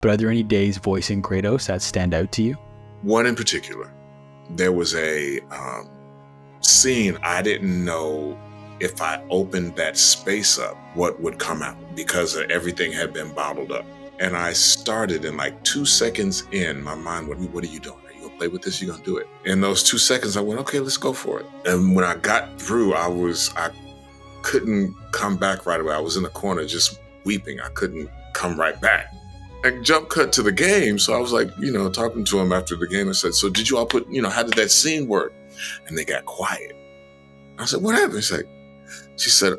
but are there any days voicing Kratos that stand out to you? One in particular, there was a scene I didn't know if I opened that space up, what would come out because everything had been bottled up. And I started in like 2 seconds in, my mind went, what are you doing? Are you gonna play with this? You're gonna do it. In those 2 seconds, I went, okay, let's go for it. And when I got through, I couldn't come back right away. I was in the corner just weeping. I couldn't come right back. I jump cut to the game. So I was like, talking to him after the game. I said, so did you all put, how did that scene work? And they got quiet. I said, what happened? She said,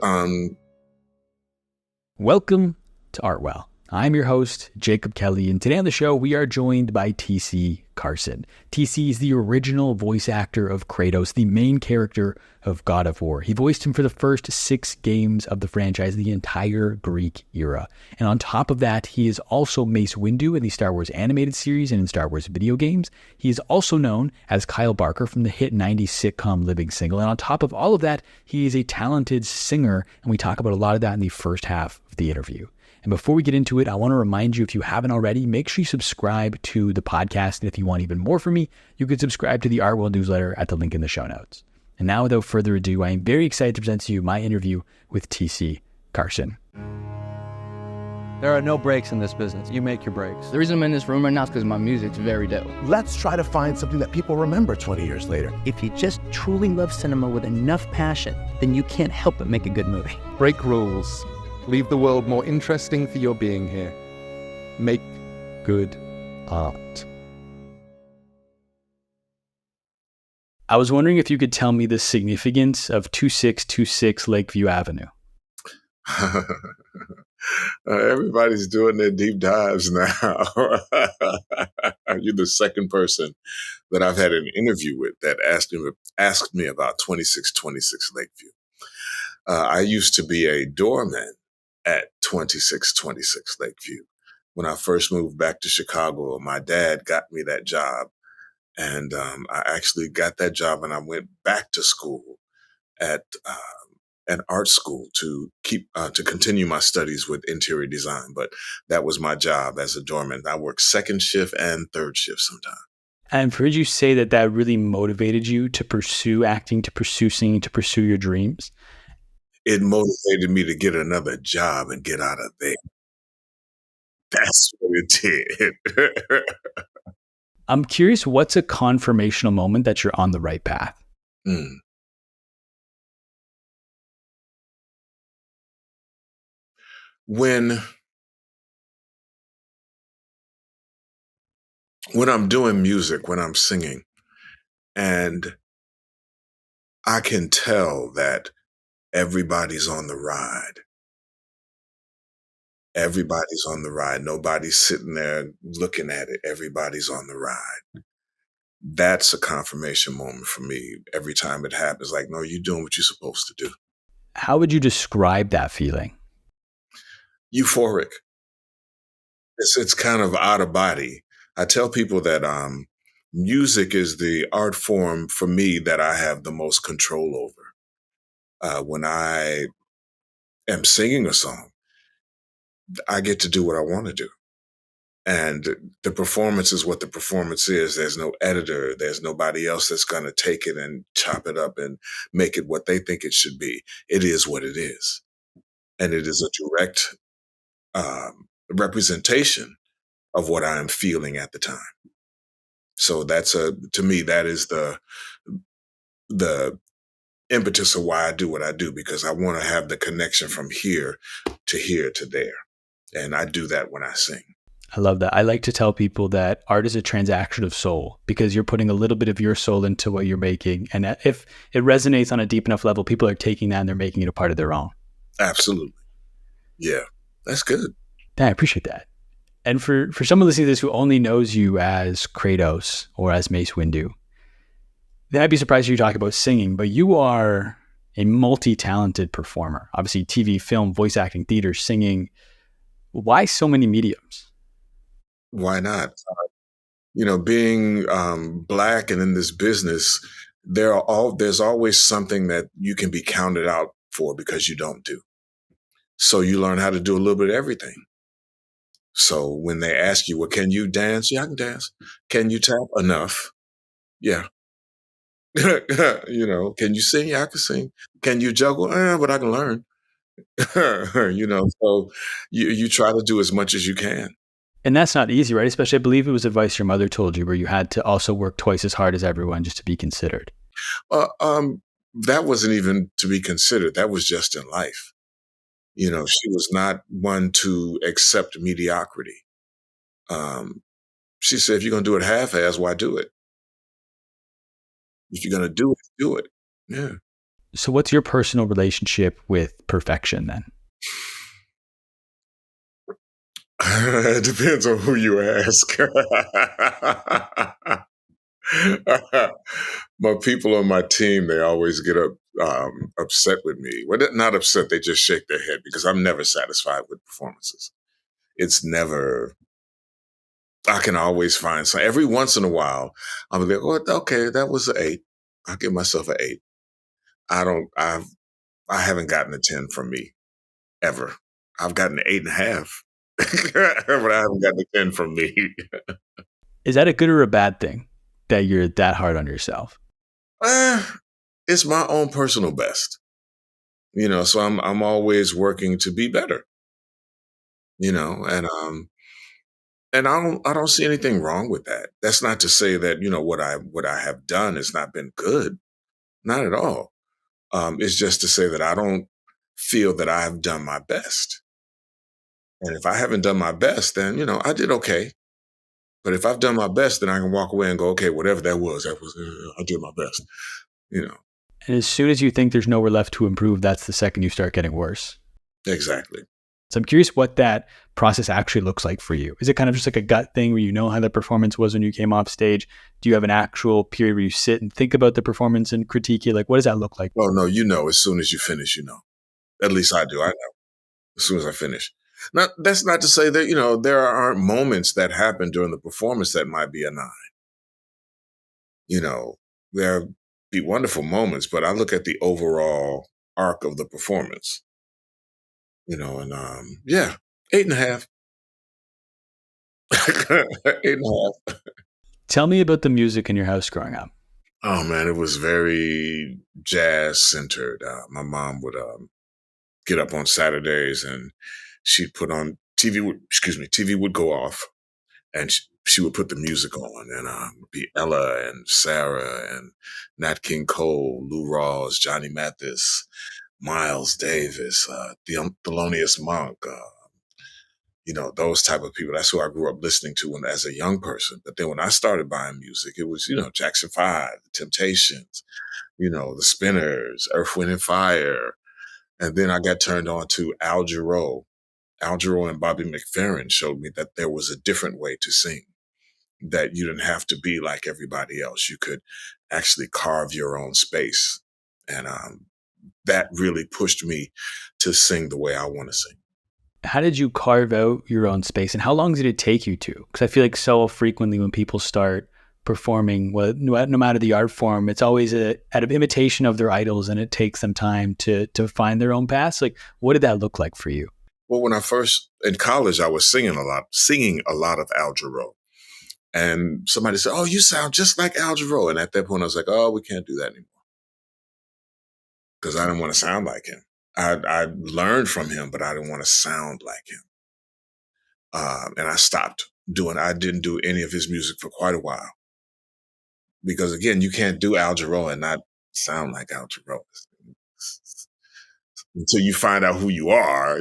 Welcome to Artwell. I'm your host, Jacob Kelly, and today on the show, we are joined by TC Carson. TC is the original voice actor of Kratos, the main character of God of War. He voiced him for the first 6 games of the franchise, the entire Greek era. And on top of that, he is also Mace Windu in the Star Wars animated series and in Star Wars video games. He is also known as Kyle Barker from the hit 90s sitcom Living Single. And on top of all of that, he is a talented singer, and we talk about a lot of that in the first half of the interview. And before we get into it, I want to remind you, if you haven't already, make sure you subscribe to the podcast. And if you want even more from me, you can subscribe to the Artwell newsletter at the link in the show notes. And now, without further ado, I am very excited to present to you my interview with TC Carson. There are no breaks in this business. You make your breaks. The reason I'm in this room right now is because my music's very dope. Let's try to find something that people remember 20 years later. If you just truly love cinema with enough passion, then you can't help but make a good movie. Break rules. Leave the world more interesting for your being here. Make good art. I was wondering if you could tell me the significance of 2626 Lakeview Avenue. Everybody's doing their deep dives now. You're the second person that I've had an interview with that asked me about 2626 Lakeview. I used to be a doorman at 2626 Lakeview. When I first moved back to Chicago, my dad got me that job. And I actually got that job and I went back to school at an art school to continue my studies with interior design. But that was my job as a doorman. I worked second shift and third shift sometimes. And I've heard you say that really motivated you to pursue acting, to pursue singing, to pursue your dreams. It motivated me to get another job and get out of there. That's what it did. I'm curious, what's a confirmational moment that you're on the right path? When I'm doing music, when I'm singing, and I can tell that everybody's on the ride. Everybody's on the ride. Nobody's sitting there looking at it. Everybody's on the ride. That's a confirmation moment for me. Every time it happens, like, no, you're doing what you're supposed to do. How would you describe that feeling? Euphoric. It's kind of out of body. I tell people that music is the art form for me that I have the most control over. When I am singing a song, I get to do what I want to do. And the performance is what the performance is. There's no editor. There's nobody else that's going to take it and chop it up and make it what they think it should be. It is what it is. And it is a direct representation of what I am feeling at the time. So to me, that is the impetus of why I do what I do, because I want to have the connection from here to there. And I do that when I sing. I love that. I like to tell people that art is a transaction of soul, because you're putting a little bit of your soul into what you're making. And if it resonates on a deep enough level, people are taking that and they're making it a part of their own. Absolutely. Yeah, that's good. Yeah, I appreciate that. And for someone listening to this who only knows you as Kratos or as Mace Windu, then I'd be surprised if you talk about singing, but you are a multi-talented performer. Obviously, TV, film, voice acting, theater, singing. Why so many mediums? Why not? Being Black and in this business, there's always something that you can be counted out for because you don't do. So you learn how to do a little bit of everything. So when they ask you, well, can you dance? Yeah, I can dance. Can you tap? Enough. Yeah. Can you sing? Yeah, I can sing. Can you juggle? But I can learn. So you try to do as much as you can. And that's not easy, right? Especially, I believe it was advice your mother told you where you had to also work twice as hard as everyone just to be considered. Uh, um, that wasn't even to be considered. That was just in life. She was not one to accept mediocrity. Um, she said, if you're going to do it half-ass, why do it? If you're going to do it, do it. Yeah. So what's your personal relationship with perfection then? It depends on who you ask. My people on my team, they always get upset with me. Well, they're not upset, they just shake their head because I'm never satisfied with performances. It's never, I can always find some. Every once in a while, I'll be like, oh, okay, that was an 8. I'll give myself an 8. I haven't gotten a 10 from me ever. I've gotten an 8.5, but I haven't gotten a 10 from me. Is that a good or a bad thing that you're that hard on yourself? It's my own personal best, so I'm always working to be better, and I don't see anything wrong with that. That's not to say that, what I have done has not been good. Not at all. It's just to say that I don't feel that I have done my best. And if I haven't done my best, then, I did okay. But if I've done my best, then I can walk away and go, okay, whatever that was, I did my best, And as soon as you think there's nowhere left to improve, that's the second you start getting worse. Exactly. So I'm curious what that process actually looks like for you. Is it kind of just like a gut thing where you know how the performance was when you came off stage? Do you have an actual period where you sit and think about the performance and critique it? Like, what does that look like? Oh, no, as soon as you finish, At least I do. I know as soon as I finish. Now, that's not to say that, there aren't moments that happen during the performance that might be a 9. There be wonderful moments, but I look at the overall arc of the performance, and yeah, 8.5. 8.5. Tell me about the music in your house growing up. Oh man, it was very jazz centered. My mom would get up on Saturdays and she'd put on TV would go off and she would put the music on and be Ella and Sarah and Nat King Cole, Lou Rawls, Johnny Mathis, Miles Davis, Thelonious Monk, those type of people. That's who I grew up listening to as a young person. But then when I started buying music, it was, Jackson 5, The Temptations, The Spinners, Earth, Wind and Fire. And then I got turned on to Al Jarreau. Al Jarreau and Bobby McFerrin showed me that there was a different way to sing, that you didn't have to be like everybody else. You could actually carve your own space. And that really pushed me to sing the way I want to sing. How did you carve out your own space and how long did it take you to? Because I feel like so frequently when people start performing, well, no matter the art form, it's always out of imitation of their idols and it takes them time to find their own path. Like, what did that look like for you? Well, when I first, in college, I was singing a lot of Al Jarreau. And somebody said, oh, you sound just like Al Jarreau. And at that point, I was like, oh, we can't do that anymore. Because I didn't want to sound like him. I learned from him, but I didn't want to sound like him. And I I didn't do any of his music for quite a while. Because again, you can't do Al Jarreau and not sound like Al Jarreau until you find out who you are,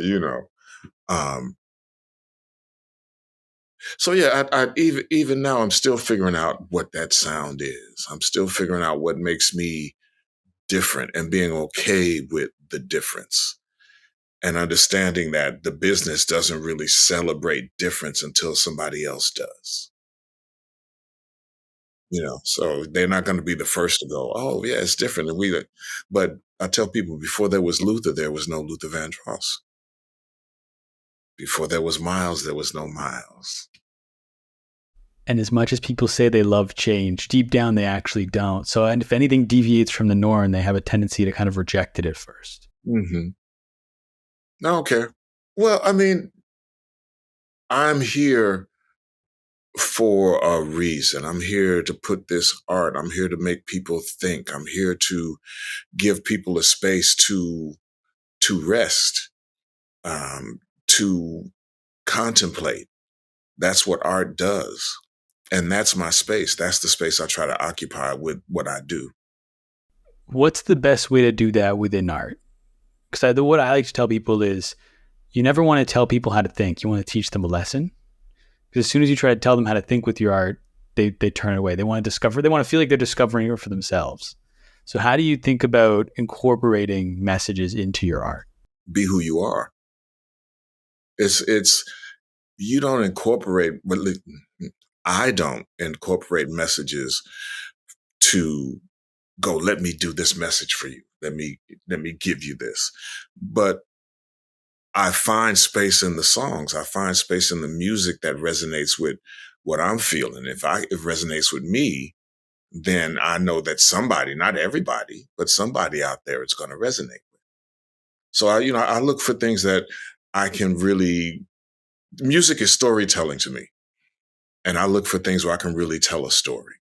So yeah, I even now I'm still figuring out what that sound is. I'm still figuring out what makes me different and being okay with the difference and understanding that the business doesn't really celebrate difference until somebody else does. So they're not going to be the first to go, oh yeah, it's different. But I tell people before there was Luther, there was no Luther Vandross. Before there was Miles, there was no Miles. And as much as people say they love change, deep down they actually don't. So, and if anything deviates from the norm, they have a tendency to kind of reject it at first. Mm-hmm. I don't care. Well, I mean, I'm here for a reason. I'm here to put this art. I'm here to make people think. I'm here to give people a space to rest, to contemplate. That's what art does. And that's my space. That's the space I try to occupy with what I do. What's the best way to do that within art? Because what I like to tell people is you never want to tell people how to think. You want to teach them a lesson. Because as soon as you try to tell them how to think with your art, they turn away. They want to discover. They want to feel like they're discovering it for themselves. So how do you think about incorporating messages into your art? Be who you are. It's you don't incorporate, but I don't incorporate messages to go, let me do this message for you. Let me give you this. But I find space in the songs. I find space in the music that resonates with what I'm feeling. If it resonates with me, then I know that somebody, not everybody, but somebody out there it's going to resonate with. So I look for things that I can really, music is storytelling to me. And I look for things where I can really tell a story.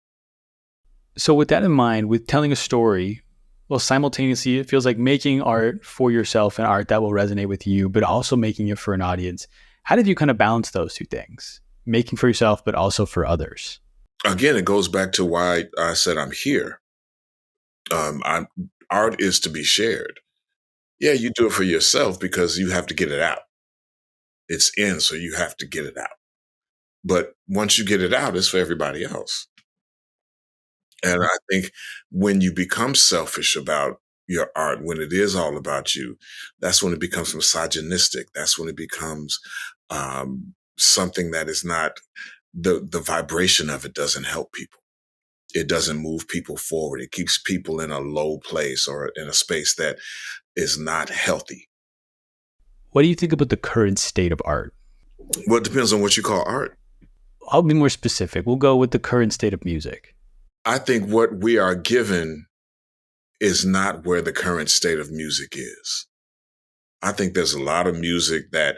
So with that in mind, with telling a story, well, simultaneously, it feels like making art for yourself and art that will resonate with you, but also making it for an audience. How did you kind of balance those two things? Making for yourself, but also for others? Again, it goes back to why I said I'm here. Art is to be shared. Yeah, you do it for yourself because you have to get it out. It's in, so you have to get it out. But once you get it out, it's for everybody else. And I think when you become selfish about your art, when it is all about you, that's when it becomes misogynistic. That's when it becomes something that is not, the vibration of it doesn't help people. It doesn't move people forward. It keeps people in a low place or in a space that is not healthy. What do you think about the current state of art? Well, it depends on what you call art. I'll be more specific. We'll go with the current state of music. I think what we are given is not where the current state of music is. I think there's a lot of music that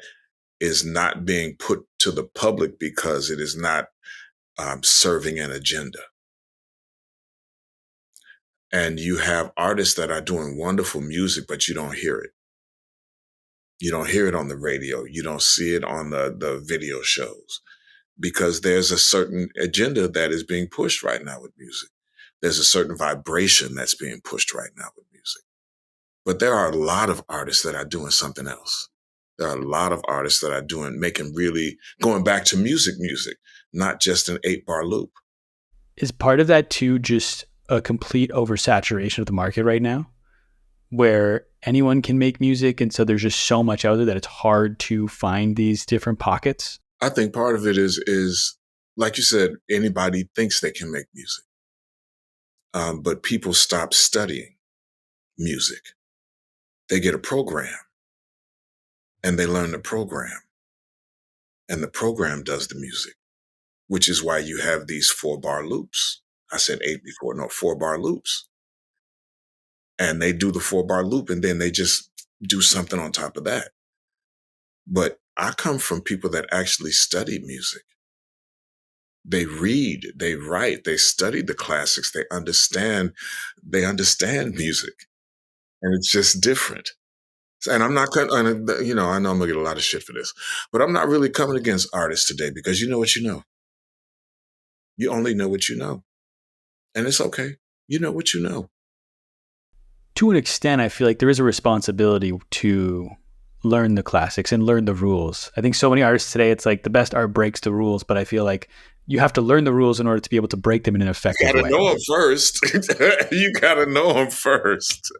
is not being put to the public because it is not serving an agenda. And you have artists that are doing wonderful music, but you don't hear it. You don't hear it on the radio. You don't see it on the video shows because there's a certain agenda that is being pushed right now with music. There's a certain vibration that's being pushed right now with music. But there are a lot of artists that are doing something else. There are a lot of artists that are making really, going back to music, not just an 8-bar loop. Is part of that too just a complete oversaturation of the market right now, where anyone can make music, and so there's just so much out there that it's hard to find these different pockets? I think part of it is like you said, anybody thinks they can make music. But people stop studying music. They get a program and they learn the program. And the program does the music, which is why you have these 4-bar loops. I said 8 before, no, 4-bar loops. And they do the 4-bar loop and then they just do something on top of that. But I come from people that actually study music. They read, they write, they study the classics, they understand music. And it's just different. And I'm not, I know I'm gonna get a lot of shit for this, but I'm not really coming against artists today because you know what you know. You only know what you know. And it's okay. You know what you know. To an extent, I feel like there is a responsibility to learn the classics and learn the rules. I think so many artists today, it's like the best art breaks the rules, but I feel like you have to learn the rules in order to be able to break them in an effective way. You gotta know them first. You gotta know them first.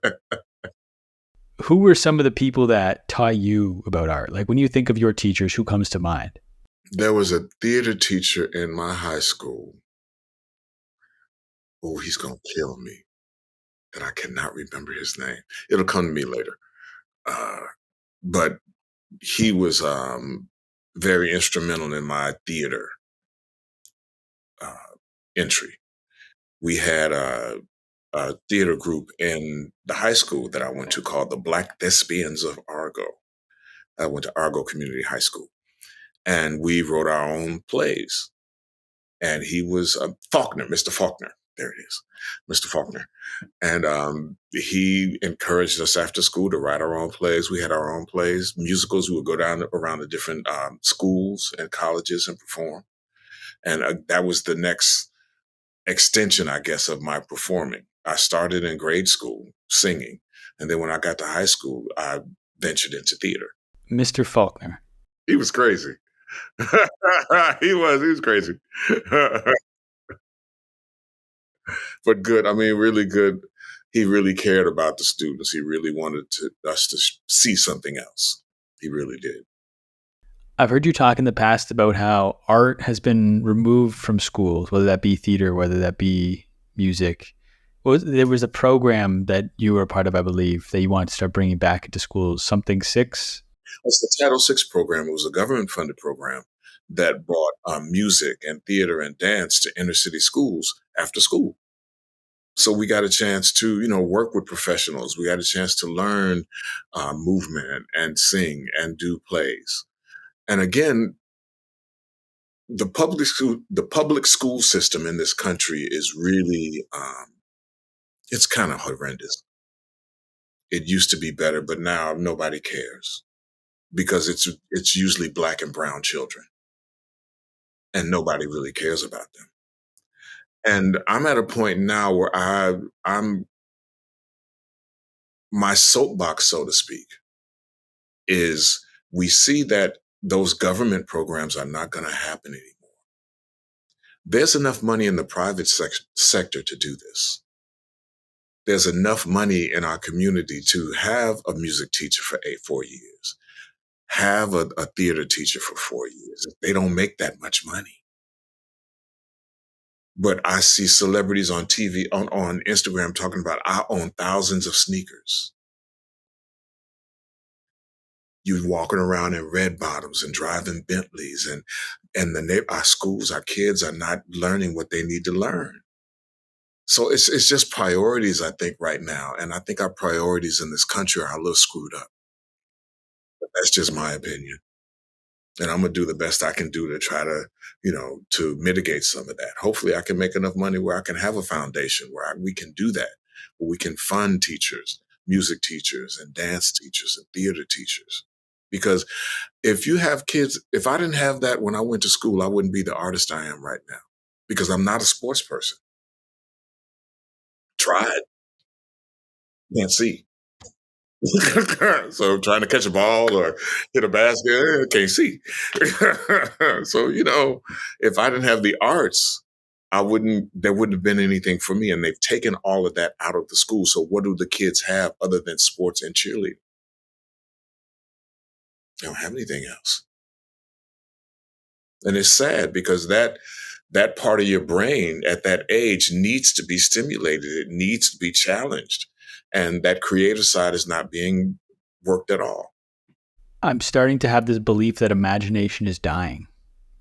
Who were some of the people that taught you about art? Like when you think of your teachers, who comes to mind? There was a theater teacher in my high school. Oh, he's gonna kill me. And I cannot remember his name. It'll come to me later. But he was very instrumental in my theater entry. We had a theater group in the high school that I went to called the Black Thespians of Argo. I went to Argo Community High School. and we wrote our own plays. And he was Faulkner, Mr. Faulkner. There it is, Mr. Faulkner. And he encouraged us after school to write our own plays. We had our own plays, musicals. We would go down around the different schools and colleges and perform. And that was the next extension, I guess, of my performing. I started in grade school singing. And then when I got to high school, I ventured into theater. Mr. Faulkner. He was crazy. He was crazy. But good. I mean, really good. He really cared about the students. He really wanted us to see something else. He really did. I've heard you talk in the past about how art has been removed from schools, whether that be theater, whether that be music. There was a program that you were a part of, I believe, that you wanted to start bringing back into schools, something 6? It's the Title VI program. It was a government-funded program that brought music and theater and dance to inner city schools after school. So we got a chance to, work with professionals. We got a chance to learn movement and sing and do plays. And again, the public school system in this country is really, it's kind of horrendous. It used to be better, but now nobody cares because it's usually Black and brown children, and nobody really cares about them. And I'm at a point now where I'm my soapbox, so to speak, is we see that those government programs are not going to happen anymore. There's enough money in the private sector to do this. There's enough money in our community to have a music teacher for 4 years, have a theater teacher for 4 years. They don't make that much money. But I see celebrities on TV, on Instagram talking about, I own thousands of sneakers. You walking around in red bottoms and driving Bentleys, and our schools, our kids are not learning what they need to learn. So it's just priorities, I think, right now. And I think our priorities in this country are a little screwed up. But that's just my opinion. And I'm going to do the best I can do to try to, to mitigate some of that. Hopefully I can make enough money where I can have a foundation where we can do that, where we can fund teachers, music teachers and dance teachers and theater teachers. Because if I didn't have that when I went to school, I wouldn't be the artist I am right now because I'm not a sports person. Tried. Can't see. So trying to catch a ball or hit a basket, can't see. So, if I didn't have the arts, there wouldn't have been anything for me. And they've taken all of that out of the school. So what do the kids have other than sports and cheerleading? They don't have anything else. And it's sad because that part of your brain at that age needs to be stimulated. It needs to be challenged. And that creative side is not being worked at all. I'm starting to have this belief that imagination is dying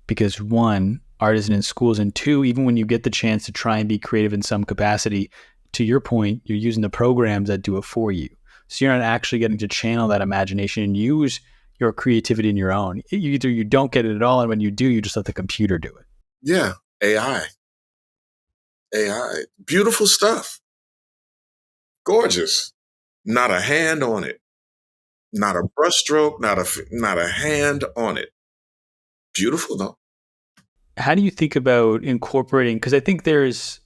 because 1, art isn't in schools, and 2, even when you get the chance to try and be creative in some capacity, to your point, you're using the programs that do it for you. So you're not actually getting to channel that imagination and use your creativity in your own. Either you don't get it at all, and when you do, you just let the computer do it. Yeah, AI. Beautiful stuff. Gorgeous. Not a hand on it. Not a brushstroke, not a hand on it. Beautiful though. How do you think about incorporating, because I think it's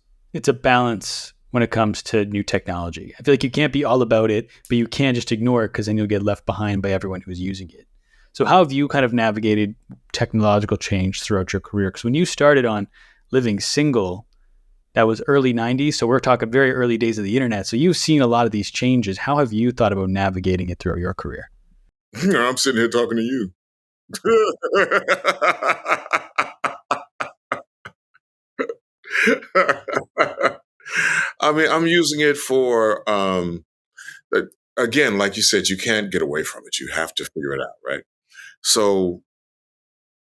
a balance when it comes to new technology. I feel like you can't be all about it, but you can't just ignore it because then you'll get left behind by everyone who's using it. So how have you kind of navigated technological change throughout your career? Because when you started on Living Single, that was early 90s. So we're talking very early days of the internet. So you've seen a lot of these changes. How have you thought about navigating it throughout your career? I'm sitting here talking to you. I mean, I'm using it for, again, like you said, you can't get away from it. You have to figure it out, right? So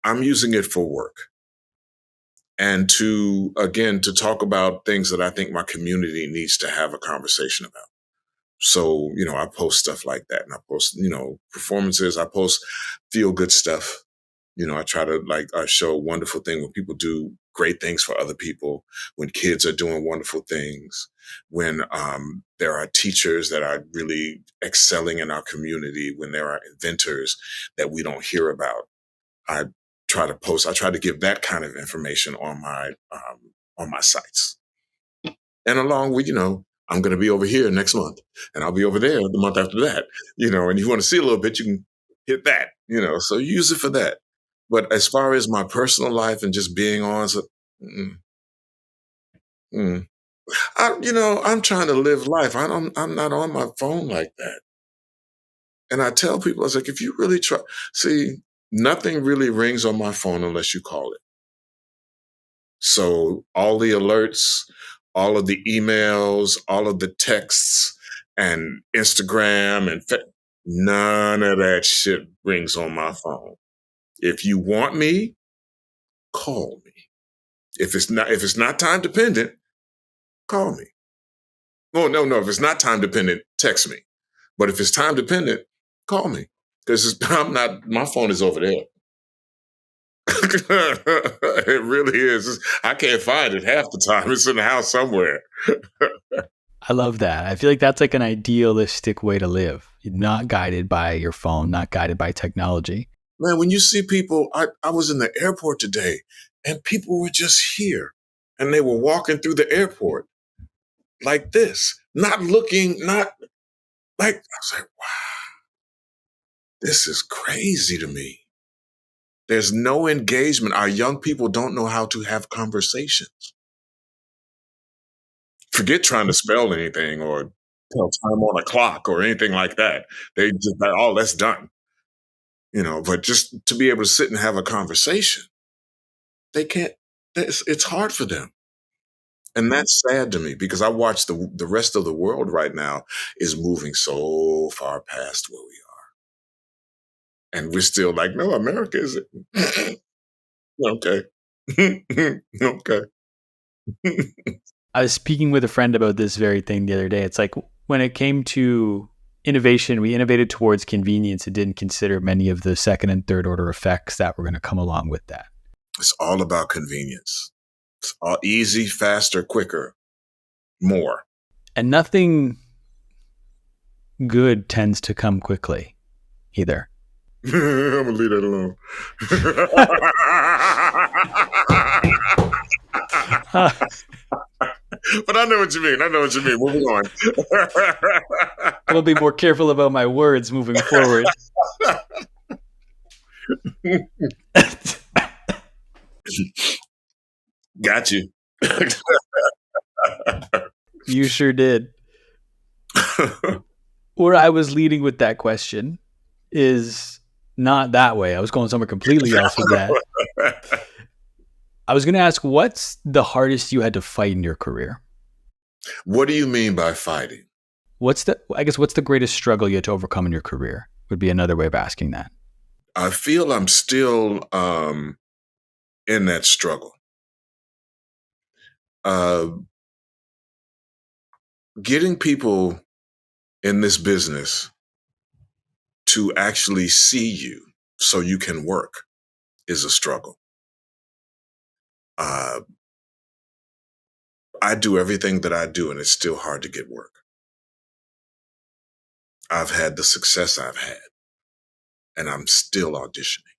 I'm using it for work. And to talk about things that I think my community needs to have a conversation about. So, I post stuff like that, and I post, performances, I post feel good stuff, I try to show a wonderful thing when people do great things for other people, when kids are doing wonderful things, when there are teachers that are really excelling in our community, when there are inventors that we don't hear about. I I try to give that kind of information on my sites. And along with, I'm going to be over here next month and I'll be over there the month after that, and you want to see a little bit, you can hit that, so use it for that. But as far as my personal life and just being on, so, mm, mm. I'm trying to live life. I'm not on my phone like that. And I tell people, I was like, if you really try, see, nothing really rings on my phone unless you call it. So all the alerts, all of the emails, all of the texts and Instagram none of that shit rings on my phone. If you want me, call me. If it's not time dependent, call me. Oh, no. If it's not time dependent, text me. But if it's time dependent, call me. Because my phone is over there. It really is. I can't find it half the time. It's in the house somewhere. I love that. I feel like that's like an idealistic way to live. You're not guided by your phone, not guided by technology. Man, when you see people, I was in the airport today and people were just here and they were walking through the airport like this, not looking, not like, I was like, wow, this is crazy to me. There's no engagement. Our young people don't know how to have conversations. Forget trying to spell anything or tell time on a clock or anything like that. They just, oh, that's done. But just to be able to sit and have a conversation, they can't, it's hard for them. And that's sad to me because I watch the rest of the world right now is moving so far past where we are. And we're still like, no, America is it. Okay. Okay. I was speaking with a friend about this very thing the other day. It's like when it came to innovation, we innovated towards convenience and didn't consider many of the second and third order effects that were going to come along with that. It's all about convenience. It's all easy, faster, quicker, more. And nothing good tends to come quickly either. I'm going to leave that alone. But I know what you mean. Moving on. I will be more careful about my words moving forward. Got you. You sure did. Where I was leading with that question is not that way. I was going somewhere completely else with that. I was going to ask, what's the hardest you had to fight in your career? What do you mean by fighting? What's the greatest struggle you had to overcome in your career would be another way of asking that. I feel I'm still in that struggle. Getting people in this business to actually see you so you can work is a struggle. I do everything that I do, and it's still hard to get work. I've had the success I've had, and I'm still auditioning.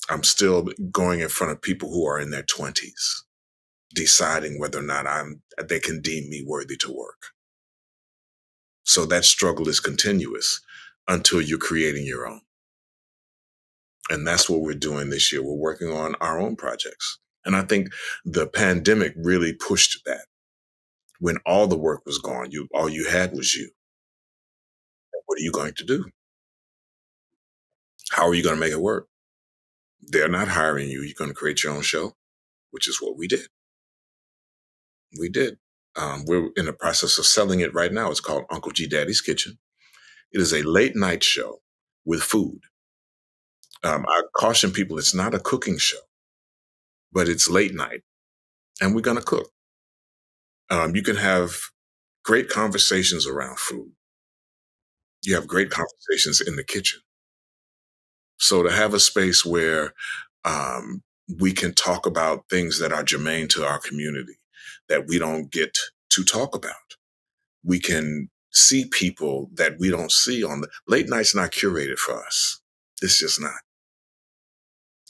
I'm still going in front of people who are in their 20s, deciding whether or not they can deem me worthy to work. So that struggle is continuous until you're creating your own. And that's what we're doing this year. We're working on our own projects. And I think the pandemic really pushed that. When all the work was gone, all you had was you. What are you going to do? How are you going to make it work? They're not hiring you. You're going to create your own show, which is what we did. We did. We're in the process of selling it right now. It's called Uncle G Daddy's Kitchen. It is a late night show with food. I caution people, it's not a cooking show, but it's late night, and we're going to cook. You can have great conversations around food. You have great conversations in the kitchen. So to have a space where we can talk about things that are germane to our community that we don't get to talk about. We can see people that we don't see on the late night's not curated for us. It's just not.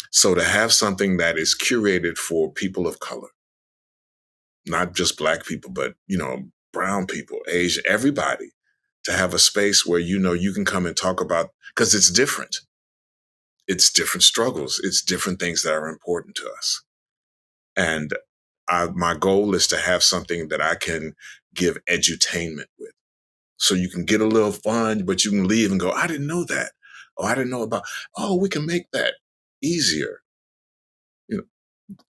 So to have something that is curated for people of color, not just Black people, but, brown people, Asian, everybody, to have a space where, you can come and talk about, because it's different. It's different struggles. It's different things that are important to us. And my goal is to have something that I can give edutainment with. So you can get a little fun, but you can leave and go, I didn't know that. Oh, I didn't know about, we can make that easier.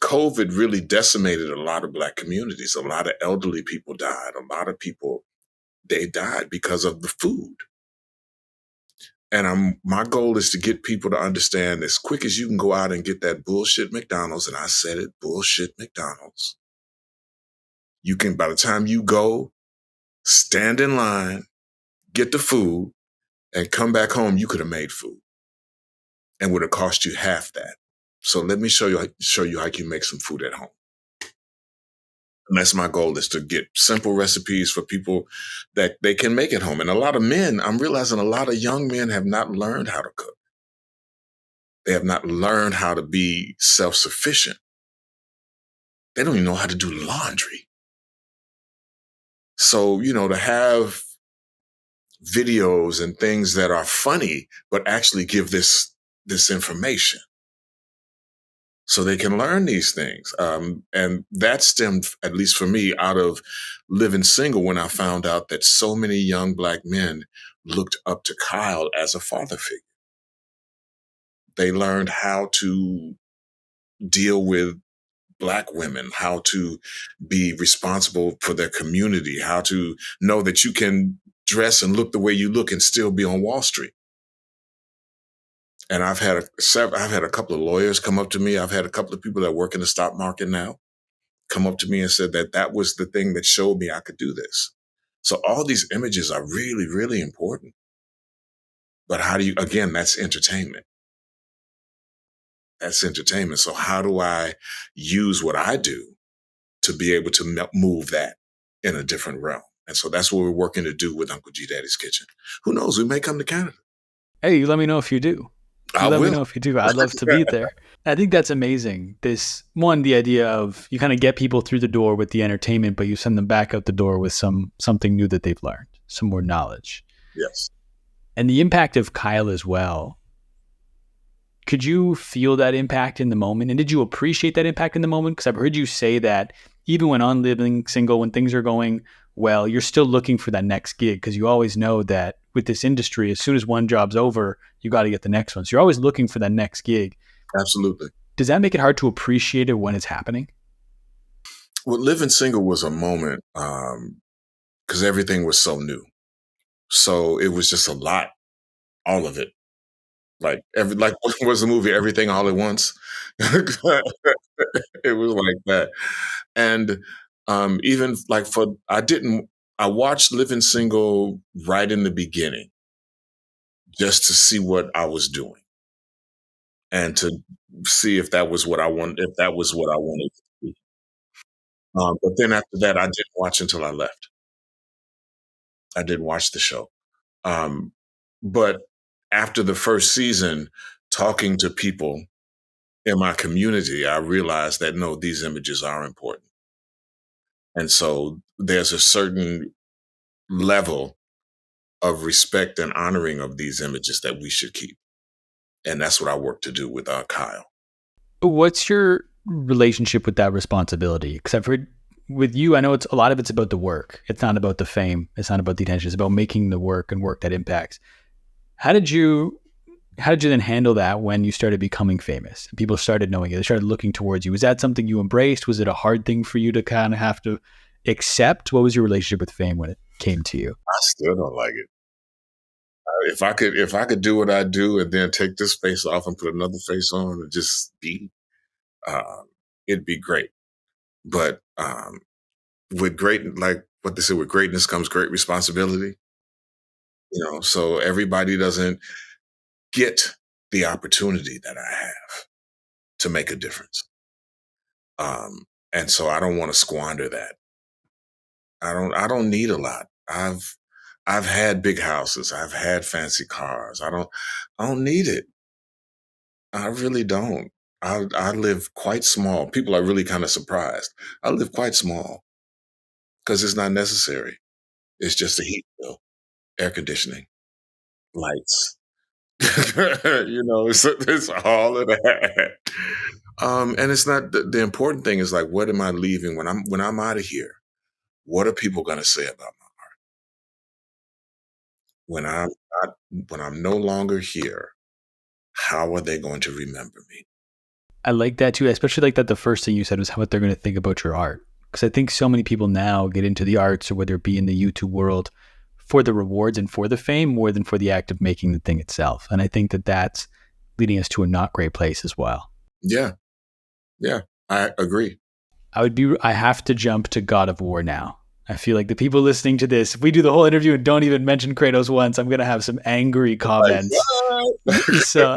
COVID really decimated a lot of Black communities. A lot of elderly people died. A lot of people, they died because of the food. And my goal is to get people to understand as quick as you can go out and get that bullshit McDonald's, and I said it, bullshit McDonald's. You can, by the time you go, stand in line, get the food, and come back home, you could have made food and would have cost you half that. So let me show you how you can make some food at home. And that's my goal, is to get simple recipes for people that they can make at home. And a lot of men, I'm realizing a lot of young men have not learned how to cook. They have not learned how to be self-sufficient. They don't even know how to do laundry. So, to have videos and things that are funny, but actually give this information so they can learn these things. And that stemmed, at least for me, out of living single, when I found out that so many young Black men looked up to Kyle as a father figure. They learned how to deal with Black women, how to be responsible for their community, how to know that you can dress and look the way you look and still be on Wall Street. And I've had a couple of lawyers come up to me. I've had a couple of people that work in the stock market now come up to me and said that was the thing that showed me I could do this. So all these images are really, really important. But again, that's entertainment. That's entertainment. So how do I use what I do to be able to move that in a different realm? And so that's what we're working to do with Uncle G Daddy's Kitchen. Who knows? We may come to Canada. Hey, you let me know if you do. Let me know if you do. I'd love to be there. I think that's amazing. The idea of you kind of get people through the door with the entertainment, but you send them back out the door with something new that they've learned, some more knowledge. Yes. And the impact of Kyle as well. Could you feel that impact in the moment? And did you appreciate that impact in the moment? Because I've heard you say that even when on living single, when things are going well, you're still looking for that next gig, because you always know that with this industry, as soon as one job's over, you got to get the next one. So you're always looking for that next gig. Absolutely. Does that make it hard to appreciate it when it's happening? Well, living single was a moment because everything was so new. So it was just a lot, all of it. Like what was the movie Everything All at Once? It was like that. And even like I watched Living Single right in the beginning just to see what I was doing and to see if that was what I wanted to do. But then after that, I didn't watch until I left. I didn't watch the show. But after the first season, talking to people in my community, I realized that no, these images are important. And so there's a certain level of respect and honoring of these images that we should keep. And that's what I work to do with Kyle. What's your relationship with that responsibility? Because I've heard with you, I know a lot of it's about the work. It's not about the fame. It's not about the attention. It's about making the work and work that impacts. How did you then handle that when you started becoming famous? People started knowing you. They started looking towards you. Was that something you embraced? Was it a hard thing for you to kind of have to accept? What was your relationship with fame when it came to you? I still don't like it. If I could do what I do and then take this face off and put another face on and just be, it'd be great. But with greatness comes great responsibility. So everybody doesn't get the opportunity that I have to make a difference. And so I don't want to squander that. I don't need a lot. I've had big houses. I've had fancy cars. I don't need it. I really don't. I live quite small. People are really kind of surprised. I live quite small because it's not necessary. It's just a heat bill, air conditioning, lights. It's all of that. And it's not the important thing is like, what am I leaving when I'm out of here? What are people going to say about me when I'm not, when I'm no longer here? How are they going to remember me? I like that too. I especially like that the first thing you said was how what they're going to think about your art. Because I think so many people now get into the arts, or whether it be in the YouTube world, for the rewards and for the fame more than for the act of making the thing itself. And I think that that's leading us to a not great place as well. Yeah, yeah, I agree. I have to jump to God of War now. I feel like the people listening to this, if we do the whole interview and don't even mention Kratos once, I'm going to have some angry comments. Like, So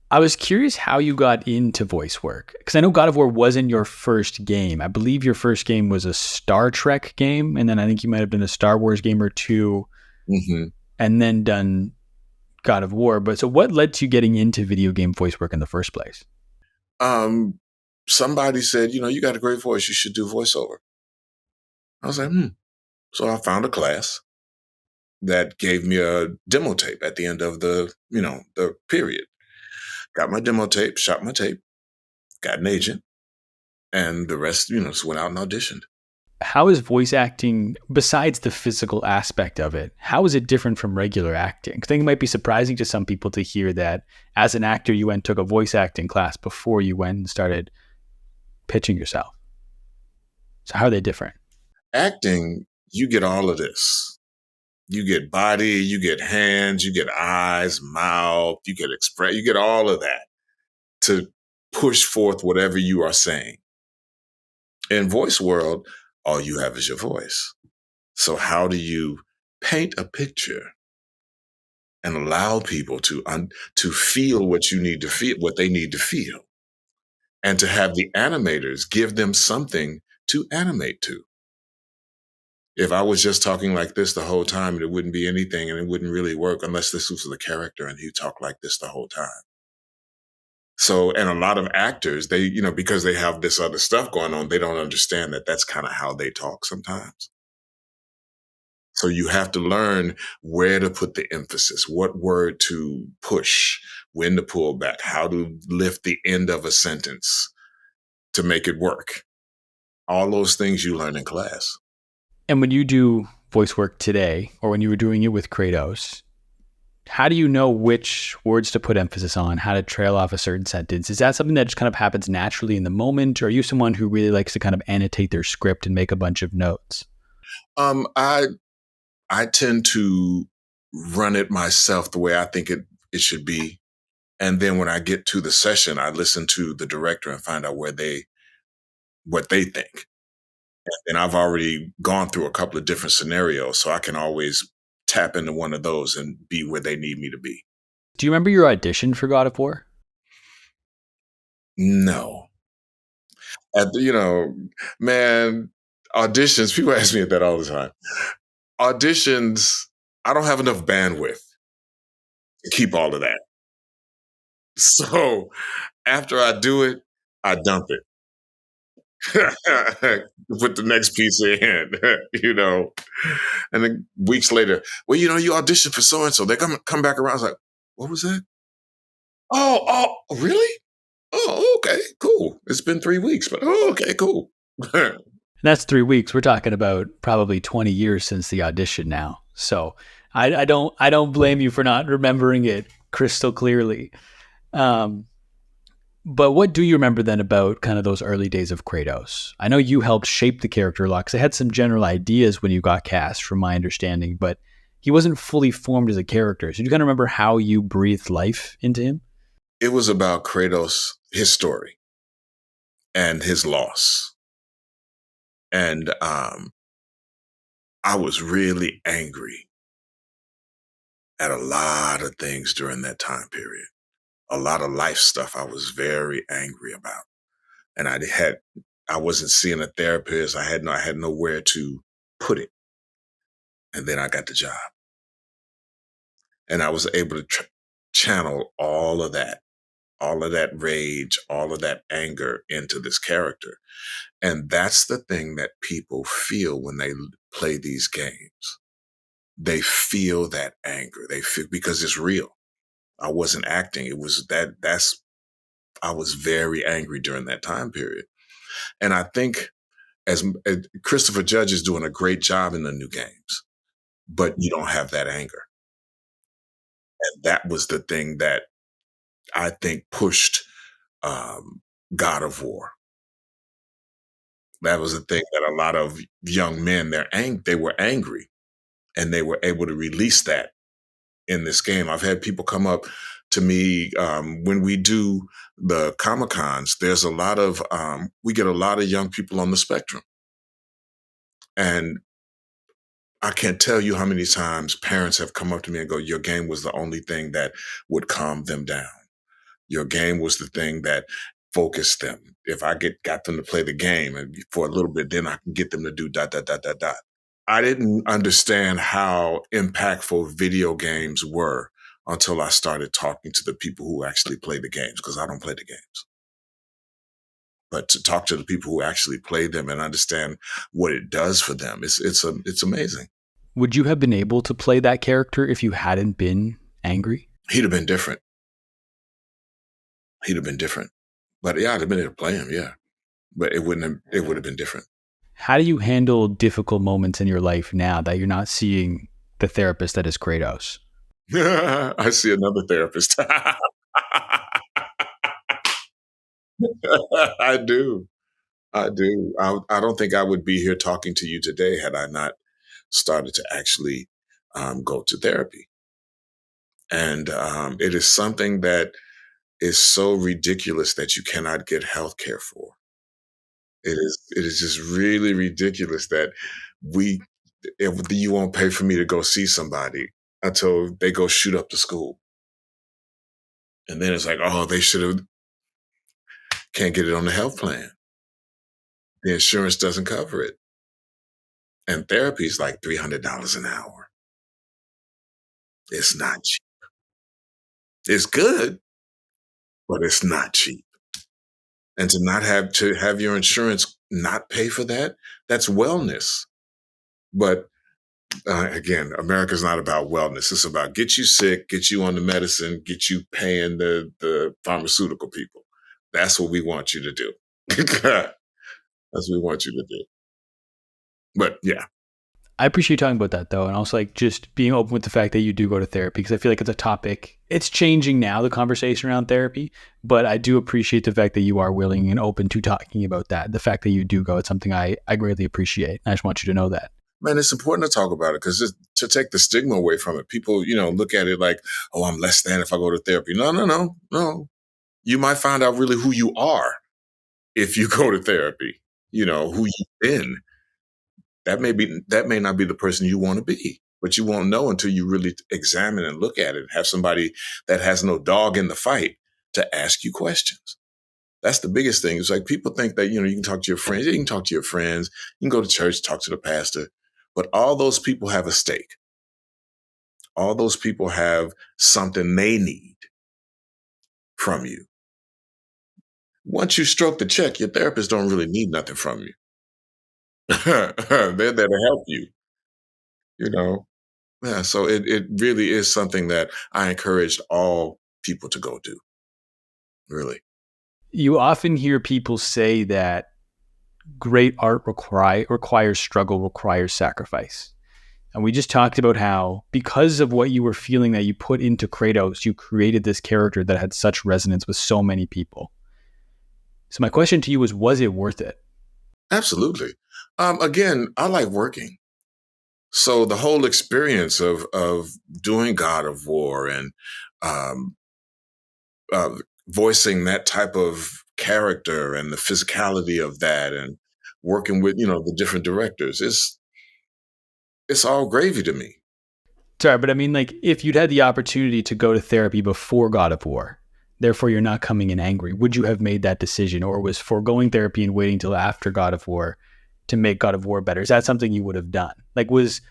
I was curious how you got into voice work, because I know God of War wasn't your first game. I believe your first game was a Star Trek game, and then I think you might have done a Star Wars game or two, and then done God of War. But so what led to you getting into video game voice work in the first place? Somebody said, you got a great voice. You should do voiceover. I was like, So I found a class that gave me a demo tape at the end of the period. Got my demo tape, shot my tape, got an agent, and the rest, just went out and auditioned. How is voice acting, besides the physical aspect of it, how is it different from regular acting? I think it might be surprising to some people to hear that as an actor, you went and took a voice acting class before you went and started pitching yourself. So how are they different? Acting, you get all of this. You get body, you get hands, you get eyes, mouth, you get you get all of that to push forth whatever you are saying. In voice world, all you have is your voice. So how do you paint a picture and allow people to feel what you need to feel, what they need to feel, and to have the animators give them something to animate to? If I was just talking like this the whole time, it wouldn't be anything, and it wouldn't really work unless this was the character and he talked like this the whole time. So, and a lot of actors, they, because they have this other stuff going on, they don't understand that that's kind of how they talk sometimes. So you have to learn where to put the emphasis, what word to push, when to pull back, how to lift the end of a sentence to make it work. All those things you learn in class. And when you do voice work today, or when you were doing it with Kratos, how do you know which words to put emphasis on, how to trail off a certain sentence? Is that something that just kind of happens naturally in the moment? Or are you someone who really likes to kind of annotate their script and make a bunch of notes? I tend to run it myself the way I think it should be. And then when I get to the session, I listen to the director and find out what they think. And I've already gone through a couple of different scenarios, so I can always tap into one of those and be where they need me to be. Do you remember your audition for God of War? No. Man, auditions, people ask me that all the time. Auditions, I don't have enough bandwidth to keep all of that. So after I do it, I dump it. Put the next piece in, And then weeks later, well, you auditioned for so-and-so. They come back around. I was like, what was that? Oh, really? Oh, okay, cool. It's been 3 weeks, but okay, cool. And that's 3 weeks. We're talking about probably 20 years since the audition now. So I don't blame you for not remembering it crystal clearly. But what do you remember then about kind of those early days of Kratos? I know you helped shape the character a lot, because I had some general ideas when you got cast, from my understanding, but he wasn't fully formed as a character. So do you kind of remember how you breathed life into him? It was about Kratos, his story, and his loss. And I was really angry at a lot of things during that time period. a lot of life stuff I was very angry about. And I wasn't seeing a therapist. I had nowhere to put it. And then I got the job. And I was able to channel all of that rage, all of that anger into this character. And that's the thing that people feel when they play these games. They feel that anger. They feel, because it's real. I wasn't acting. It was I was very angry during that time period. And I think as Christopher Judge is doing a great job in the new games, but you don't have that anger. And that was the thing that I think pushed God of War. That was the thing that a lot of young men, they were angry, and they were able to release that in this game. I've had people come up to me when we do the Comic-Cons. There's we get a lot of young people on the spectrum. And I can't tell you how many times parents have come up to me and go, your game was the only thing that would calm them down. Your game was the thing that focused them. If I got them to play the game and for a little bit, then I can get them to do dot, dot, dot, dot, dot. I didn't understand how impactful video games were until I started talking to the people who actually play the games, because I don't play the games. But to talk to the people who actually play them and understand what it does for them, it's amazing. Would you have been able to play that character if you hadn't been angry? He'd have been different. But yeah, I'd have been able to play him, yeah. But it would have been different. How do you handle difficult moments in your life now that you're not seeing the therapist that is Kratos? I see another therapist. I do. I don't think I would be here talking to you today had I not started to actually go to therapy. And it is something that is so ridiculous that you cannot get health care for. It is just really ridiculous that you won't pay for me to go see somebody until they go shoot up the school. And then it's like, oh, can't get it on the health plan. The insurance doesn't cover it. And therapy is like $300 an hour. It's not cheap. It's good, but it's not cheap. And to have your insurance not pay for that, that's wellness. But again, America's not about wellness. It's about get you sick, get you on the medicine, get you paying the pharmaceutical people. That's what we want you to do. That's what we want you to do. But yeah. I appreciate you talking about that, though, and also like just being open with the fact that you do go to therapy, because I feel like it's a topic. It's changing now, the conversation around therapy, but I do appreciate the fact that you are willing and open to talking about that. The fact that you do go, it's something I greatly appreciate. I just want you to know that. Man, it's important to talk about it because to take the stigma away from it. People, look at it like, oh, I'm less than if I go to therapy. No. You might find out really who you are if you go to therapy, who you've been. That may not be the person you want to be, but you won't know until you really examine and look at it and have somebody that has no dog in the fight to ask you questions. That's the biggest thing. It's like people think that, you can talk to your friends. You can talk to your friends. You can go to church, talk to the pastor. But all those people have a stake. All those people have something they need from you. Once you stroke the check, your therapist don't really need nothing from you. They're there to help you, Yeah, so it really is something that I encouraged all people to go do. Really. You often hear people say that great art requires struggle, requires sacrifice. And we just talked about how, because of what you were feeling that you put into Kratos, you created this character that had such resonance with so many people. So my question to you was it worth it? Absolutely. Again, I like working. So the whole experience of doing God of War and voicing that type of character and the physicality of that and working with, the different directors, it's all gravy to me. Sorry, but I mean, like, if you'd had the opportunity to go to therapy before God of War, Therefore, you're not coming in angry. Would you have made that decision, or was foregoing therapy and waiting till after God of War to make God of War better? Is that something you would have done? Like, was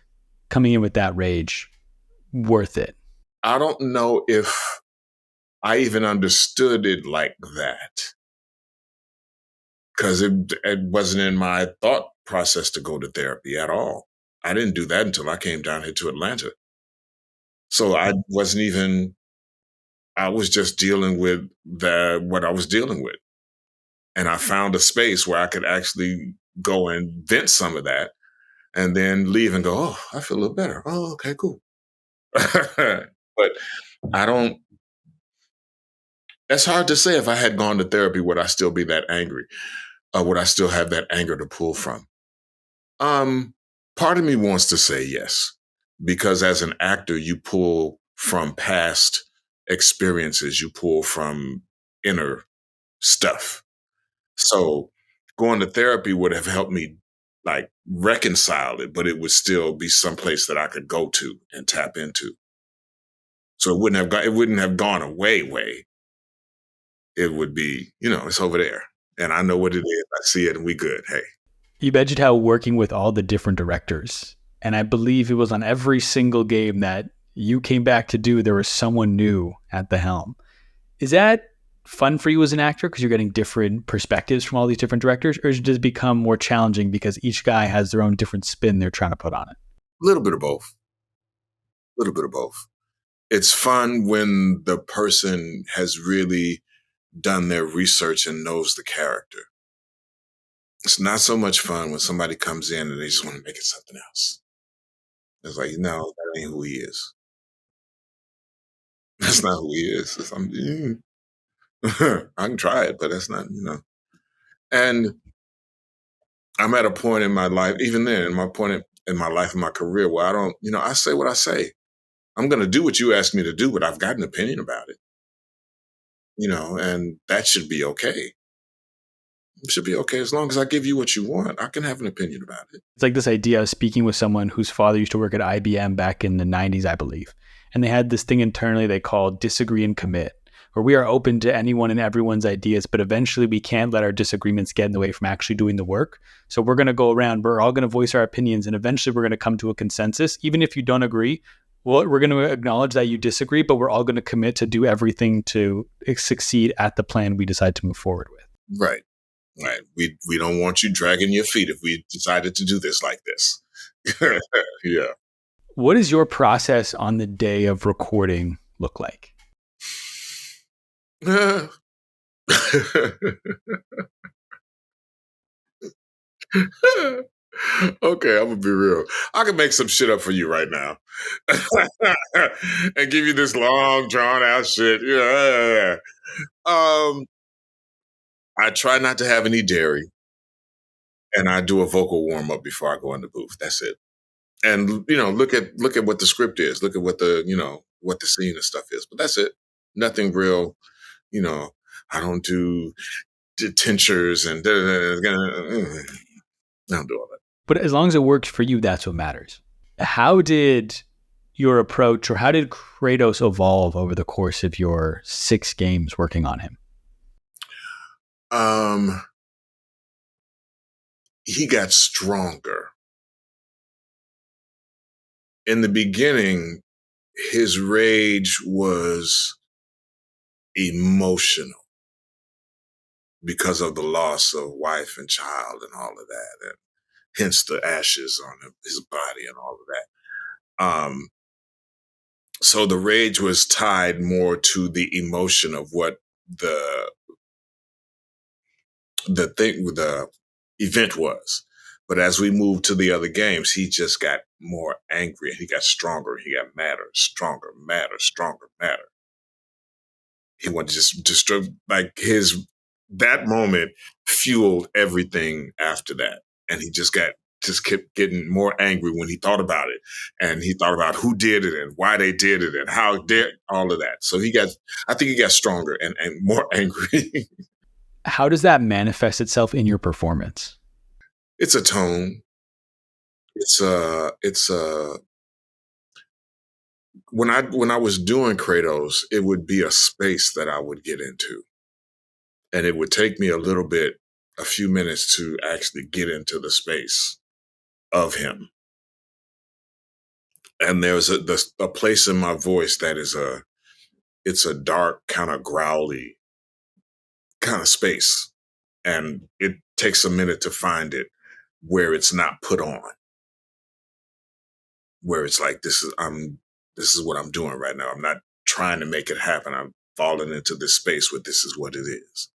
coming in with that rage worth it? I don't know if I even understood it like that, because it wasn't in my thought process to go to therapy at all. I didn't do that until I came down here to Atlanta. So I wasn't even, I was just dealing with what I was dealing with. And I found a space where I could actually go and vent some of that and then leave and go, oh, I feel a little better. Oh, okay, cool. But I don't, that's hard to say. If I had gone to therapy, would I still be that angry? Would I still have that anger to pull from? Part of me wants to say yes, because as an actor, you pull from past experiences, you pull from inner stuff. So going to therapy would have helped me like reconcile it, but it would still be someplace that I could go to and tap into. So it wouldn't have gone away. It would be, it's over there. And I know what it is. I see it and we good. Hey. You mentioned how working with all the different directors, and I believe it was on every single game that you came back to do, there was someone new at the helm. Is that fun for you as an actor because you're getting different perspectives from all these different directors, or does it become more challenging because each guy has their own different spin they're trying to put on it? A little bit of both. It's fun when the person has really done their research and knows the character. It's not so much fun when somebody comes in and they just want to make it something else. It's like, no, that ain't who he is. That's not who he is. I can try it, but that's not, And I'm at a point in my life, even then, in my life, in my career, where I don't, I say what I say. I'm going to do what you ask me to do, but I've got an opinion about it, and that should be okay. It should be okay as long as I give you what you want. I can have an opinion about it. It's like this idea of speaking with someone whose father used to work at IBM back in the 90s, I believe. And they had this thing internally they called disagree and commit, where we are open to anyone and everyone's ideas, but eventually we can't let our disagreements get in the way from actually doing the work. So we're going to go around, we're all going to voice our opinions, and eventually we're going to come to a consensus. Even if you don't agree, well, we're going to acknowledge that you disagree, but we're all going to commit to do everything to succeed at the plan we decide to move forward with. Right. We don't want you dragging your feet if we decided to do this like this. Yeah. What does your process on the day of recording look like? Okay, I'm gonna be real. I can make some shit up for you right now and give you this long, drawn out shit. Yeah. I try not to have any dairy, and I do a vocal warm up before I go in the booth. That's it. And look at what the script is. Look at what what the scene and stuff is. But that's it. Nothing real. I don't do tinctures and I don't do all that. But as long as it works for you, that's what matters. How did your approach, or how did Kratos evolve over the course of your 6 games working on him? He got stronger. In the beginning, his rage was emotional because of the loss of wife and child and all of that, and hence the ashes on his body and all of that. So the rage was tied more to the emotion of what the event was. But as we moved to the other games, he just got more angry and he got stronger. He got madder, stronger, madder. He wanted to just destroy, that moment fueled everything after that. And he just kept getting more angry when he thought about it. And he thought about who did it and why they did it and how did all of that. So I think he got stronger and more angry. How does that manifest itself in your performance? It's a tone. It's when I was doing Kratos, it would be a space that I would get into, and it would take me a few minutes to actually get into the space of him. And there's a place in my voice that it's a dark, kind of growly kind of space, and it takes a minute to find it where it's not put on, where it's like this is what I'm doing right now. I'm not trying to make it happen. I'm falling into this space where this is what it is.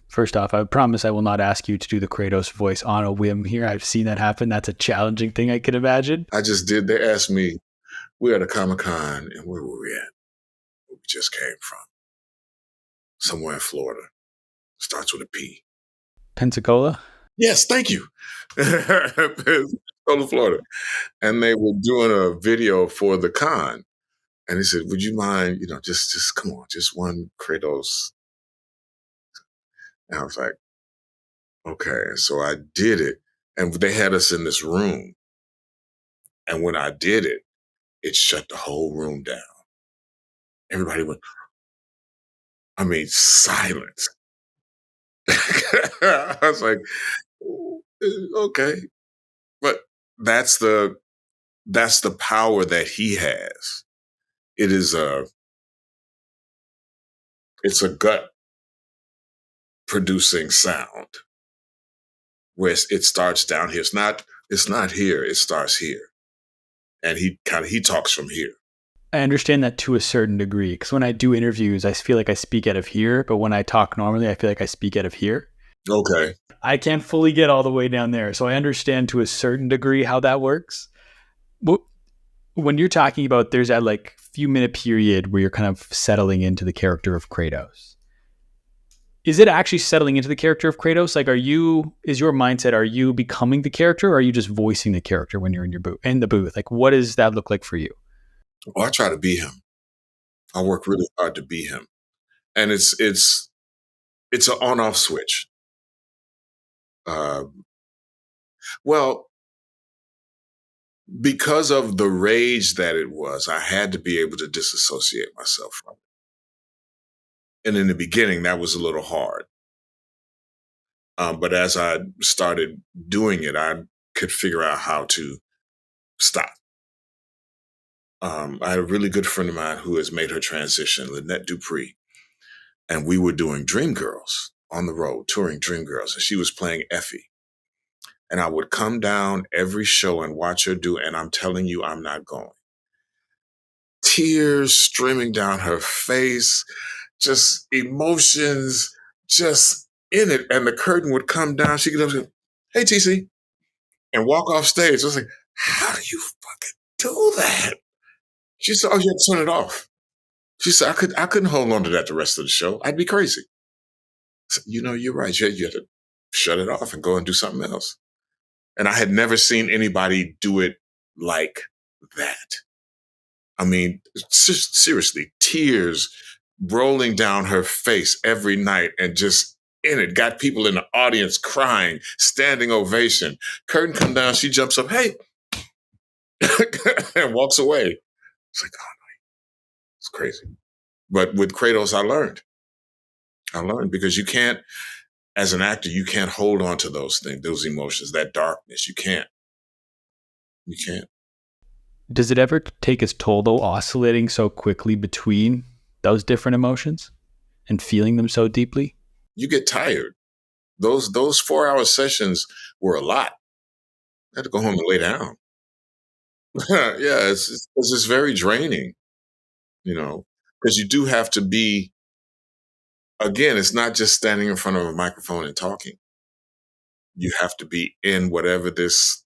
First off, I promise I will not ask you to do the Kratos voice on a whim here. I've seen that happen. That's a challenging thing, I can imagine. I just did. They asked me, we're at a Comic-Con, and where were we at? Where we just came from. Somewhere in Florida. Starts with a P. Pensacola? Yes, thank you. Pensacola, Florida. And they were doing a video for the con. And he said, would you mind, just come on, just one Kratos. And I was like, okay. And so I did it. And they had us in this room. And when I did it, it shut the whole room down. Everybody went, silence. I was like, okay. But that's the power that he has. It's a gut producing sound where it starts down here. It's not here. It starts here. And he talks from here. I understand that to a certain degree, because when I do interviews, I feel like I speak out of here, but when I talk normally, I feel like I speak out of here. Okay. I can't fully get all the way down there, so I understand to a certain degree how that works. When you're talking about there's that like few minute period where you're kind of settling into the character of Kratos. Is it actually settling into the character of Kratos? Like, is your mindset, are you becoming the character, or are you just voicing the character when you're in the booth? Like, what does that look like for you? Well, I try to be him. I work really hard to be him. And it's an on-off switch. Well, because of the rage that it was, I had to be able to disassociate myself from it. And in the beginning, that was a little hard. But as I started doing it, I could figure out how to stop. I had a really good friend of mine who has made her transition, Lynette Dupree, and we were doing Dreamgirls on the road, touring Dreamgirls, and she was playing Effie. And I would come down every show and watch her do, and I'm telling you, I'm not going. Tears streaming down her face, just emotions, just in it. And the curtain would come down. She'd get up and say, hey, TC, and walk off stage. I was like, how do you fucking do that? She said, oh, you have to turn it off. She said, I couldn't hold on to that the rest of the show. I'd be crazy. I said, you're right. You have to shut it off and go and do something else. And I had never seen anybody do it like that. Seriously, tears rolling down her face every night and just in it. Got people in the audience crying, standing ovation. Curtain come down, she jumps up, hey, and walks away. It's like, oh no, it's crazy. But with Kratos, I learned because you can't, as an actor, you can't hold on to those things, those emotions, that darkness. You can't. Does it ever take its toll, though, oscillating so quickly between those different emotions and feeling them so deeply? You get tired. Those 4-hour sessions were a lot. I had to go home and lay down. Yeah, it's just very draining, because you do have to be, again, it's not just standing in front of a microphone and talking. You have to be in whatever this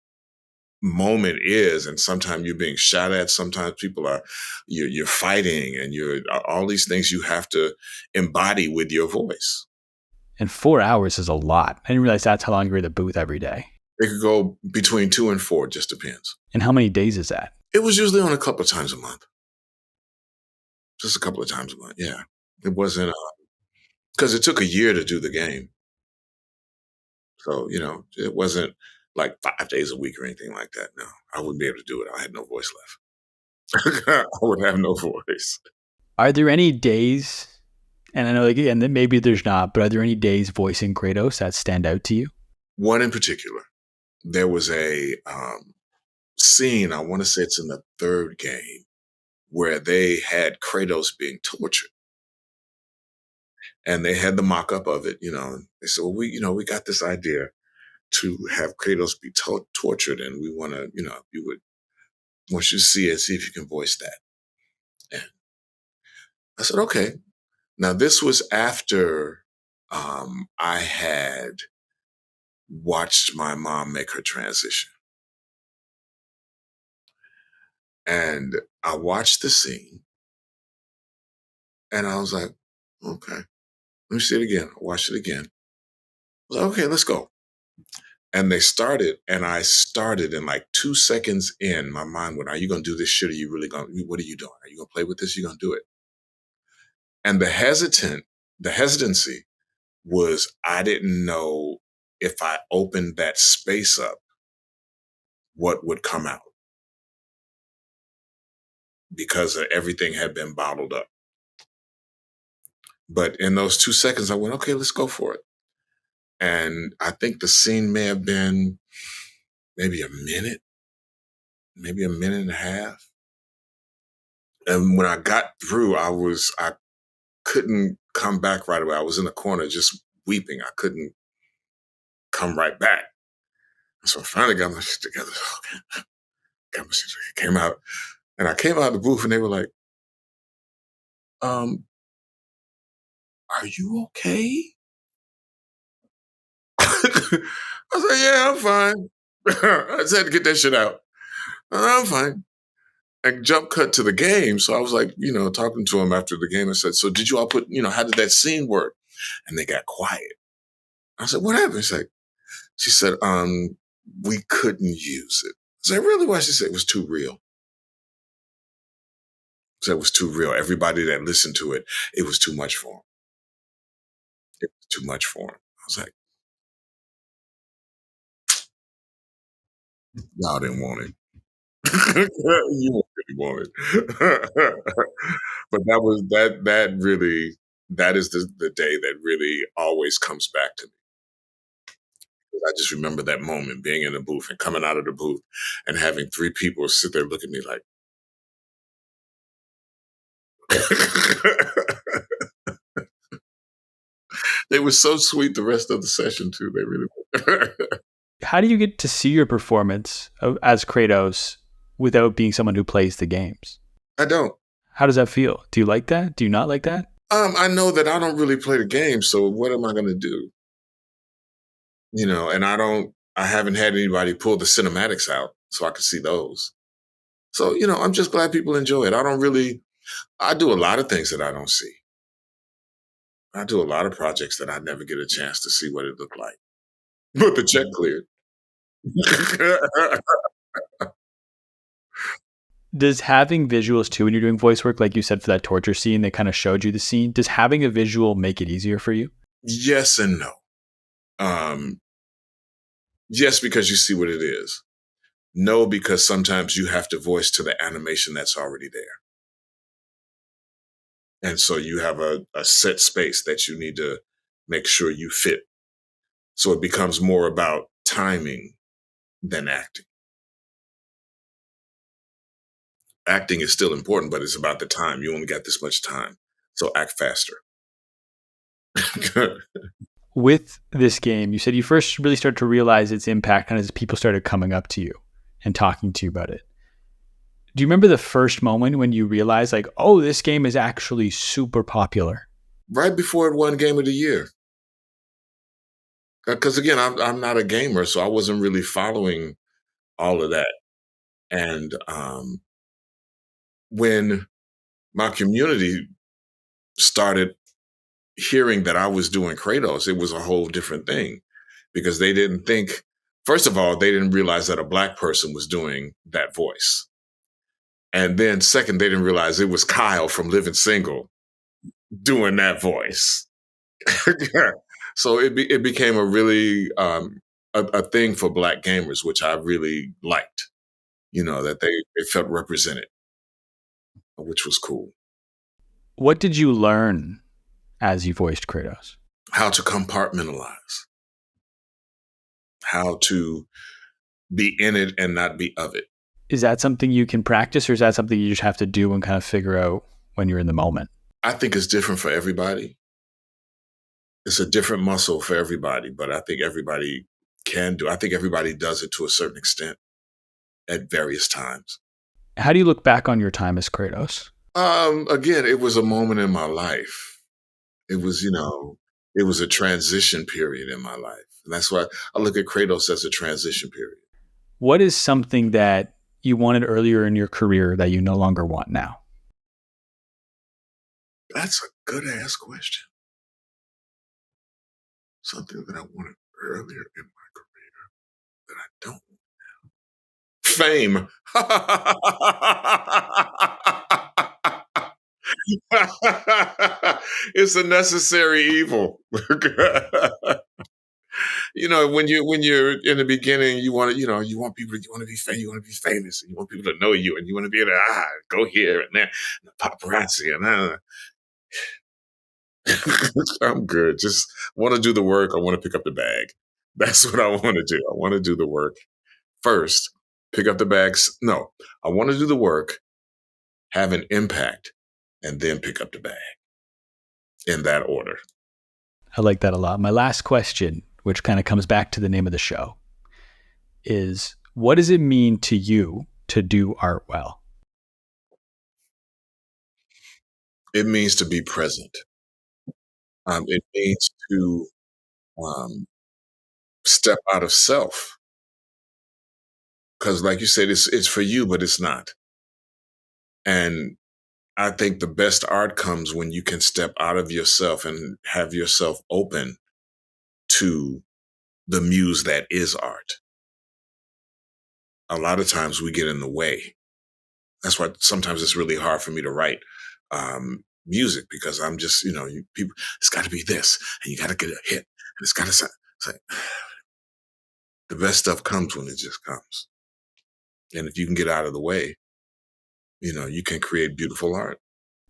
moment is, and sometimes you're being shot at, sometimes you're fighting, and you're all these things you have to embody with your voice. And 4 hours is a lot. I didn't realize that's how long you're in the booth every day. It could go between 2 and 4, just depends. And how many days is that? It was usually on a couple of times a month. Just a couple of times a month, yeah. It wasn't, because it took a year to do the game. So, it wasn't like 5 days a week or anything like that. No, I wouldn't be able to do it. I had no voice left. I would have no voice. Are there any days, and I know again that maybe there's not, but are there any days voicing Kratos that stand out to you? One in particular, there was a scene, I want to say it's in the third game, where they had Kratos being tortured. And they had the mock-up of it, They said, well, we got this idea to have Kratos be tortured, and we want to, want you to see it, see if you can voice that. And I said, okay. Now, this was after I had watched my mom make her transition. And I watched the scene, and I was like, okay, let me see it again. I watched it again. I was like, okay, let's go. And they started, and I started, and like 2 seconds in, my mind went, are you going to do this shit? Are you really going to, what are you doing? Are you going to play with this? Are you going to do it? And the hesitancy was, I didn't know if I opened that space up, what would come out, because everything had been bottled up. But in those 2 seconds, I went, okay, let's go for it. And I think the scene may have been maybe a minute and a half. And when I got through, I couldn't come back right away. I was in the corner just weeping. I couldn't come right back. So I finally got my shit together. Okay. Got my shit together. Came out. And I came out of the booth, and they were like, are you okay? I was like, yeah, I'm fine. I just had to get that shit out. I'm fine. And jump cut to the game. So I was like, talking to him after the game. I said, so did you all put, how did that scene work? And they got quiet. I said, what happened? She said, we couldn't use it. I said, really? Why? She said, it was too real. She said, it was too real. Everybody that listened to it, it was too much for them. It was too much for them. I was like, y'all didn't want it. You really want it. But that is the day that really always comes back to me. I just remember that moment, being in the booth and coming out of the booth and having 3 people sit there look at me like, they were so sweet the rest of the session too. They really were. How do you get to see your performance as Kratos without being someone who plays the games? I don't. How does that feel? Do you like that? Do you not like that? I know that I don't really play the game, so what am I going to do? And I haven't had anybody pull the cinematics out so I can see those. So, I'm just glad people enjoy it. I do a lot of things that I don't see. I do a lot of projects that I never get a chance to see what it looked like. But the check cleared. Does having visuals too when you're doing voice work, like you said for that torture scene, they kind of showed you the scene, does having a visual make it easier for you? Yes and no. Yes, because you see what it is. No, because sometimes you have to voice to the animation that's already there. And so you have a set space that you need to make sure you fit. So it becomes more about timing than acting. Acting is still important, but it's about the time. You only got this much time. So act faster. With this game, you said you first really started to realize its impact kind of as people started coming up to you and talking to you about it. Do you remember the first moment when you realized, like, oh, this game is actually super popular? Right before it won Game of the Year. Because again, I'm not a gamer, so I wasn't really following all of that. And when my community started hearing that I was doing Kratos, it was a whole different thing, because they didn't think, first of all, they didn't realize that a Black person was doing that voice. And then second, they didn't realize it was Kyle from Living Single doing that voice. So it became a really a thing for Black gamers, which I really liked, that they felt represented. which was cool. What did you learn as you voiced Kratos? How to compartmentalize, how to be in it and not be of it. Is that something you can practice, or is that something you just have to do and kind of figure out when you're in the moment? I think it's different for everybody. It's a different muscle for everybody, but I think everybody can do. I think everybody does it to a certain extent at various times. How do you look back on your time as Kratos? Again, it was a moment in my life. It was, it was a transition period in my life. And that's why I look at Kratos as a transition period. What is something that you wanted earlier in your career that you no longer want now? That's a good ass question. Something that I wanted earlier in my career that I don't want now. Fame. It's a necessary evil. When you're in the beginning, you want to, you want people, you want to be famous, and you want people to know you, and you want to be able to go here and there, and the paparazzi, and I'm good. Just want to do the work. I want to pick up the bag. That's what I want to do. I want to do the work first, pick up the bags. No, I want to do the work, have an impact, and then pick up the bag in that order. I like that a lot. My last question, which kind of comes back to the name of the show, is what does it mean to you to do art well? It means to be present. It means to step out of self. Because like you said, it's for you, but it's not. And I think the best art comes when you can step out of yourself and have yourself open to the muse that is art. A lot of times we get in the way. That's why sometimes it's really hard for me to write music, because I'm just, people, it's got to be this, and you got to get a hit, and it's got to sound. It's like, the best stuff comes when it just comes. And if you can get out of the way, you can create beautiful art.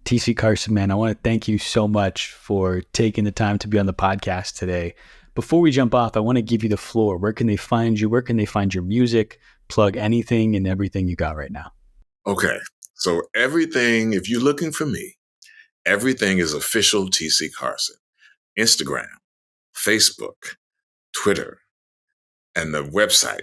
TC Carson, man, I want to thank you so much for taking the time to be on the podcast today. Before we jump off, I want to give you the floor. Where can they find you? Where can they find your music? Plug anything and everything you got right now. Okay. So everything, if you're looking for me, everything is official TC Carson. Instagram, Facebook, Twitter, and the website.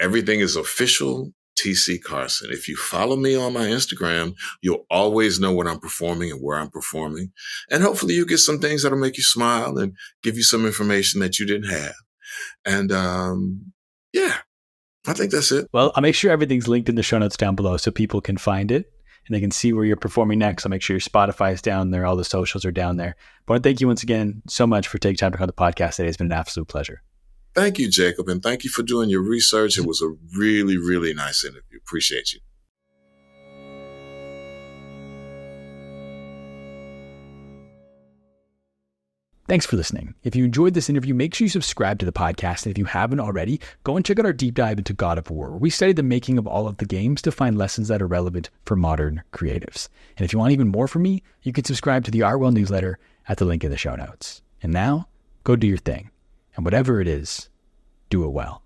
Everything is official TC Carson. If you follow me on my Instagram, you'll always know when I'm performing and where I'm performing. And hopefully you get some things that'll make you smile and give you some information that you didn't have. And I think that's it. Well, I'll make sure everything's linked in the show notes down below so people can find it and they can see where you're performing next. I'll make sure your Spotify is down there. All the socials are down there. But I want to thank you once again so much for taking time to come on the podcast today. It's been an absolute pleasure. Thank you, Jacob. And thank you for doing your research. It was a really, really nice interview. Appreciate you. Thanks for listening. If you enjoyed this interview, make sure you subscribe to the podcast. And if you haven't already, go and check out our deep dive into God of War, where we studied the making of all of the games to find lessons that are relevant for modern creatives. And if you want even more from me, you can subscribe to the Artwell newsletter at the link in the show notes. And now, go do your thing. And whatever it is, do it well.